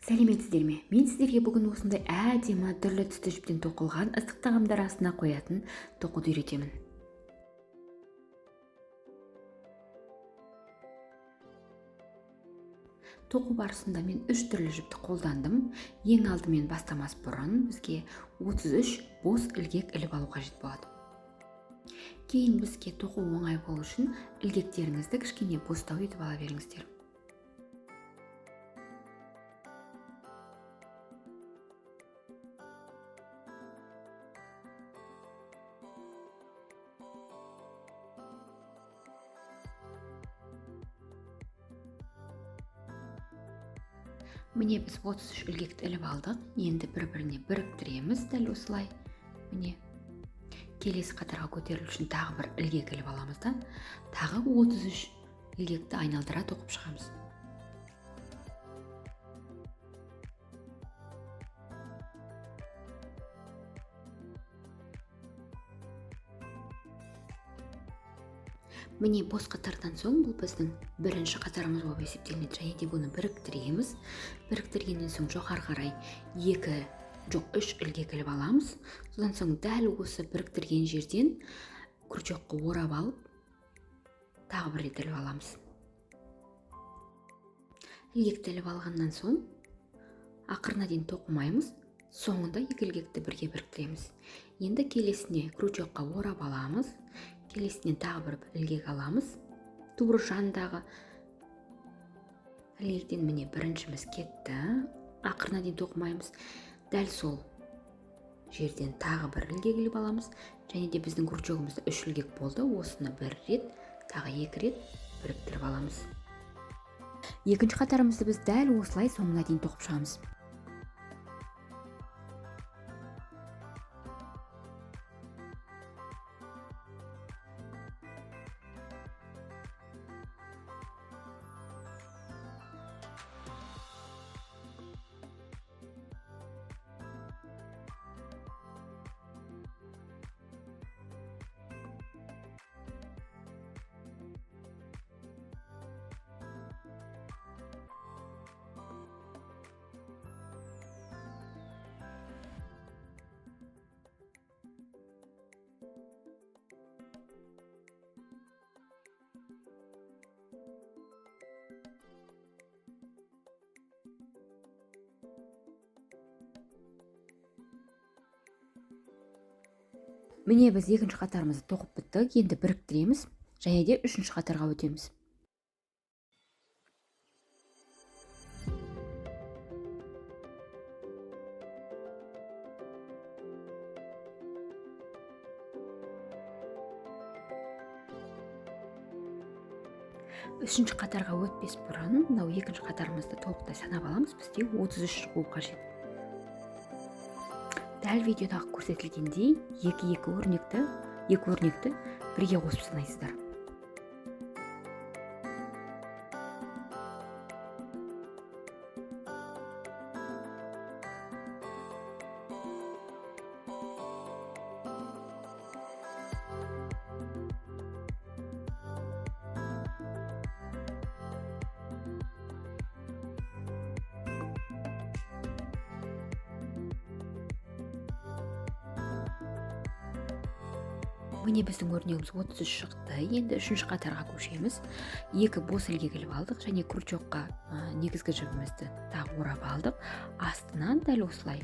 Сәлеметсіздер ме? Мен сіздерге бүгін осындай әдемі түрлі түсті жіптен тоқылған ыстық тағамдар астына қоятын тоқуды үйретемін. Тоқу барысында мен 3 түрлі жіпті қолдандым. Ең алдымен бастамас бұрын бізге 33 бос ілгек іліп алу қажет болады. Кейін бізге тоқу оңай болу үшін ілгектеріңізді кішкене бостау етіп ала беріңіздер. Міне біз 33 ілгекті іліп алдық. Енді бір-біріне біріктіреміз дәл осылай. Міне келесі қатарға көтерілу үшін тағы бір ілгек іліп аламыз да, тағы 33 ілгекті айналдыра тоқып шығамыз. Міне бос қатардан соң бұл біздің бірінші қатарымыз болып есептелінеді, және де бұны біріктіреміз. Біріктіргеннен соң жоғары қарай 3 ілгек іліп аламыз. Содан соң дәл осы біріктірген жерден крючокқа орап алып, тағы бір рет іліп аламыз. Ілгекті іліп алғаннан соң ақырына дейін тоқымаймыз. Соңында 2 ілгекті бірге біріктіреміз. Енді келесіне крючокқа орап аламыз. Келесінен тағы бір ілгек аламыз. Тура жандағы ілгектен міне біріншіміз кетті. Ақырына дейін тоқымаймыз. Дәл сол жерден тағы бір ілгек іліп аламыз. Және де біздің крючогымызда 3 ілгек болды. Осыны бір рет, тағы 2 рет біріктіріп аламыз. Екінші қатарымызды біз дәл осылай соңына дейін тоқып шығамыз. Міне біз екінші қатарымызды тоқып біттік. Енді біріктіреміз, және де үшінші қатарға өтеміз. Үшінші қатарға өтпес бұрын, мынау екінші қатарымызды толықтай санап аламыз. Бізде 33 шығу қажет. Дәл видеодағы көрсетілгендей екі өрнекті бірге қосып санайсыздар. Міне біздің өрнегіміз 33 шықты. Енді үшінші қатарға көшеміз. 2 бос ілгек іліп алдық, және крючокқа негізгі жібімізді тағы орап алдық. Астынан дәл осылай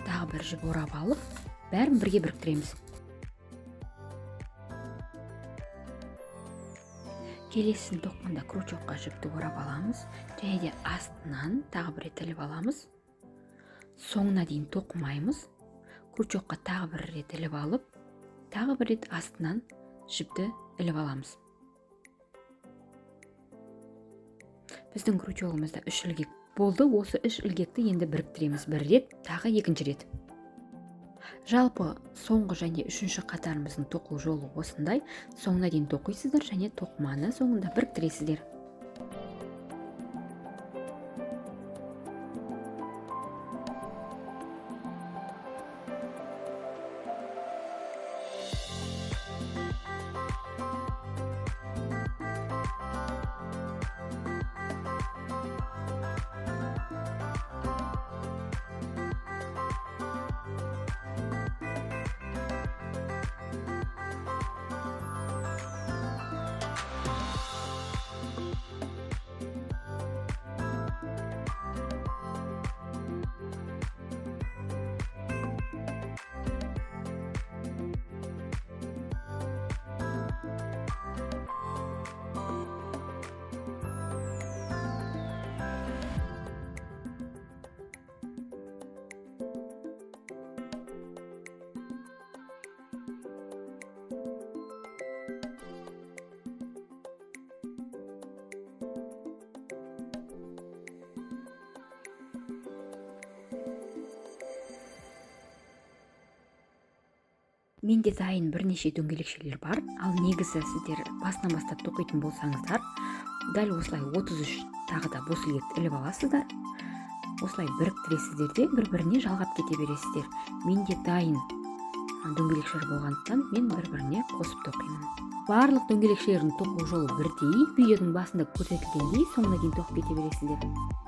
тағы бір жіп орап алып, бәрін бірге біріктіреміз. Келесін тоққанда крючокқа жіпті орап аламыз, және де астынан тағы бір рет іліп аламыз. Соңына дейін тоқымаймыз. Крючокқа тағы бір рет іліп алып, тағы бір рет астынан жіпті іліп аламыз. Біздің крючогымызда 3 ілгек болды. Осы 3 ілгекті енді біріктіреміз бір рет, тағы екінші рет. Жалпы соңғы және үшінші қатарымыздың тоқу жолы осындай. Соңына дейін тоқисыздар, және тоқыманы соңында біріктіресіздер. менде дайын бірнеше дөңгелекшелер бар. Ал негізі сіздер басынан бастап тоқитын болсаңыздар, дәл осылай 33 тағы да бос илекті іліп аласыздар. Осылай біріктіресіздер де бір-біріне жалғап кете бересіздер. Менде дайын дөңгелекшелер болғандықтан мен бір-біріне қосып тоқимын. Барлық дөңгелекшелердің тоқу жолы бірдей. Видеоның басында көрсетілгендей соңына дейін тоқып кете бересіздер.